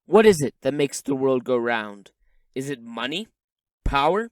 What is it that makes the world go round? Is it money? Power?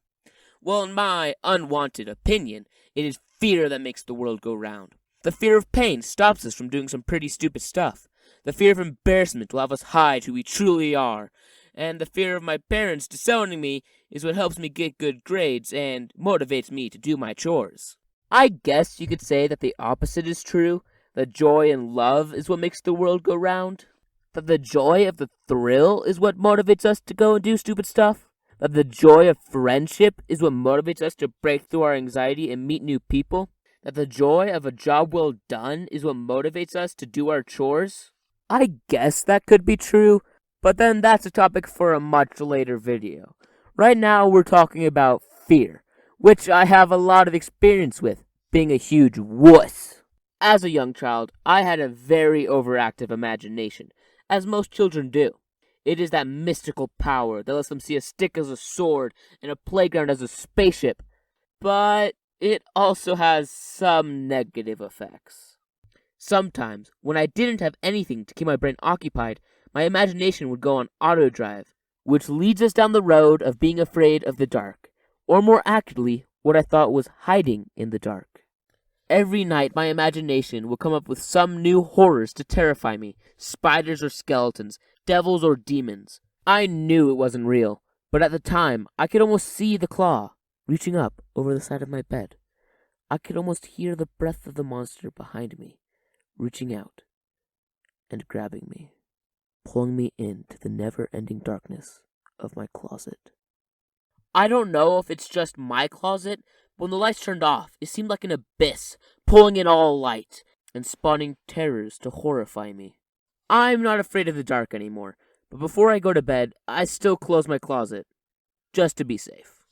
Well, in my unwanted opinion, it is fear that makes the world go round. The fear of pain stops us from doing some pretty stupid stuff. The fear of embarrassment will have us hide who we truly are. And the fear of my parents disowning me is what helps me get good grades and motivates me to do my chores. I guess you could say that the opposite is true. That joy and love is what makes the world go round. That the joy of the thrill is what motivates us to go and do stupid stuff. That the joy of friendship is what motivates us to break through our anxiety and meet new people. That the joy of a job well done is what motivates us to do our chores. I guess that could be true, but then that's a topic for a much later video. Right now we're talking about fear, which I have a lot of experience with, being a huge wuss. As a young child, I had a very overactive imagination, as most children do. It is that mystical power that lets them see a stick as a sword and a playground as a spaceship. But it also has some negative effects. Sometimes, when I didn't have anything to keep my brain occupied, my imagination would go on auto drive, which leads us down the road of being afraid of the dark, or more accurately, what I thought was hiding in the dark. Every night my imagination would come up with some new horrors to terrify me, spiders or skeletons, devils or demons. I knew it wasn't real, but at the time I could almost see the claw reaching up over the side of my bed. I could almost hear the breath of the monster behind me, reaching out and grabbing me, pulling me into the never-ending darkness of my closet. I don't know if it's just my closet, but when the lights turned off, it seemed like an abyss, pulling in all light and spawning terrors to horrify me. I'm not afraid of the dark anymore, but before I go to bed, I still close my closet, just to be safe.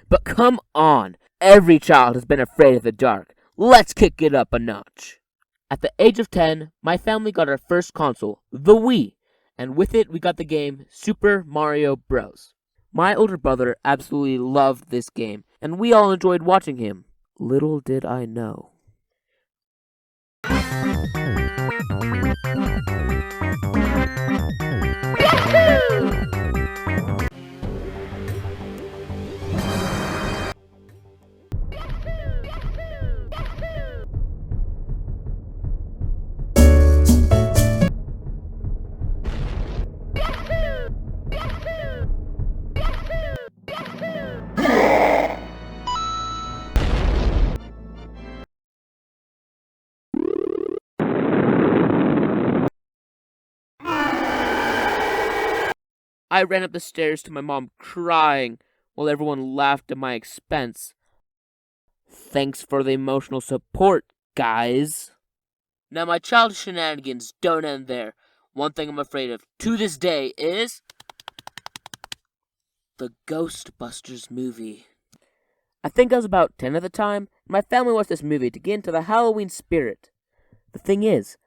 But come on, every child has been afraid of the dark. Let's kick it up a notch. At the age of 10, my family got our first console, the Wii, and with it we got the game Super Mario Bros. My older brother absolutely loved this game, and we all enjoyed watching him. Little did I know. I ran up the stairs to my mom crying, while everyone laughed at my expense. Thanks for the emotional support, guys. Now my childish shenanigans don't end there. One thing I'm afraid of to this day is the Ghostbusters movie. I think I was about 10 at the time, and my family watched this movie to get into the Halloween spirit. The thing is,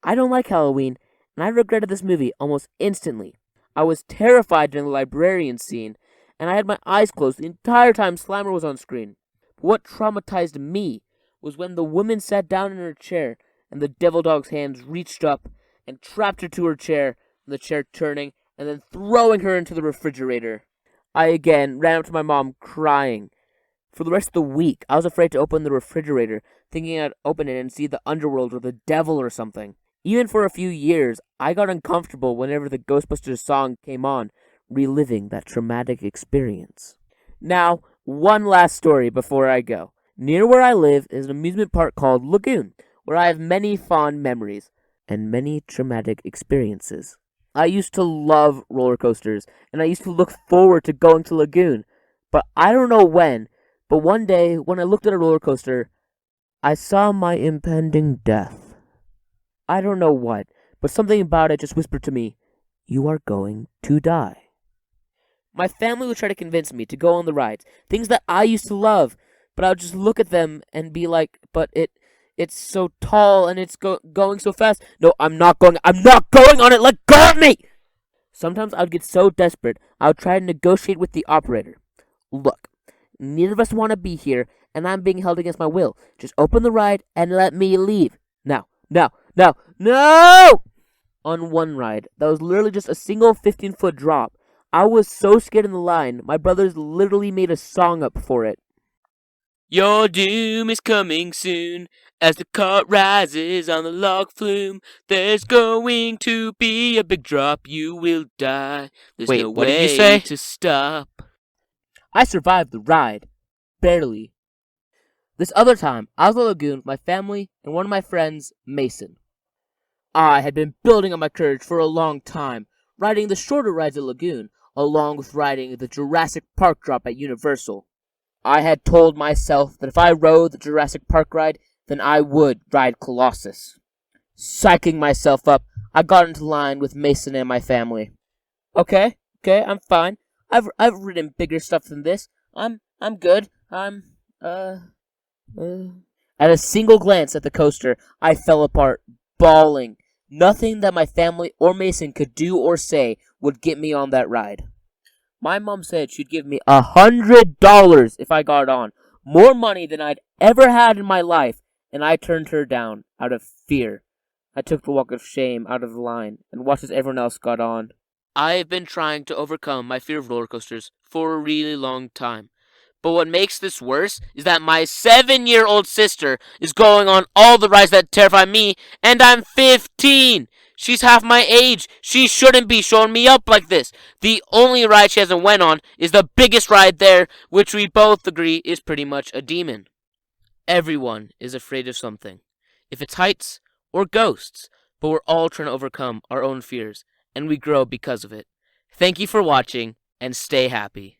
I don't like Halloween, and I regretted this movie almost instantly. I was terrified during the librarian scene, and I had my eyes closed the entire time Slimer was on screen. But what traumatized me was when the woman sat down in her chair, and the devil dog's hands reached up and trapped her to her chair, and the chair turning, and then throwing her into the refrigerator. I again ran up to my mom crying. For the rest of the week, I was afraid to open the refrigerator, thinking I'd open it and see the underworld or the devil or something. Even for a few years, I got uncomfortable whenever the Ghostbusters song came on, reliving that traumatic experience. Now, one last story before I go. Near where I live is an amusement park called Lagoon, where I have many fond memories and many traumatic experiences. I used to love roller coasters, and I used to look forward to going to Lagoon, but I don't know when, but one day when I looked at a roller coaster, I saw my impending death. I don't know what, but something about it just whispered to me, "You are going to die." My family would try to convince me to go on the rides, things that I used to love, but I would just look at them and be like, but it's so tall and it's going so fast. No, I'm not going on it, let go of me! Sometimes I would get so desperate, I would try to negotiate with the operator. Look, neither of us want to be here, and I'm being held against my will. Just open the ride and let me leave. Now. No! on one ride that was literally just a single 15-foot drop. I was so scared in the line, my brothers literally made a song up for it. Your doom is coming soon. As the cart rises on the log flume, there's going to be a big drop. You will die. There's Wait, no what did you way say? to stop. I survived the ride. Barely. This other time, I was at the lagoon with my family and one of my friends, Mason. I had been building up my courage for a long time, riding the shorter rides at Lagoon, along with riding the Jurassic Park drop at Universal. I had told myself that if I rode the Jurassic Park ride, then I would ride Colossus. Psyching myself up, I got into line with Mason and my family. Okay, I'm fine. I've ridden bigger stuff than this. I'm good. At a single glance at the coaster, I fell apart, bawling. Nothing that my family or Mason could do or say would get me on that ride. My mom said she'd give me $100 if I got on. More money than I'd ever had in my life, and I turned her down out of fear. I took the walk of shame out of the line and watched as everyone else got on. I've been trying to overcome my fear of roller coasters for a really long time. But what makes this worse is that my 7-year-old sister is going on all the rides that terrify me, and I'm 15! She's half my age. She shouldn't be showing me up like this. The only ride she hasn't went on is the biggest ride there, which we both agree is pretty much a demon. Everyone is afraid of something. If it's heights or ghosts, but we're all trying to overcome our own fears, and we grow because of it. Thank you for watching, and stay happy.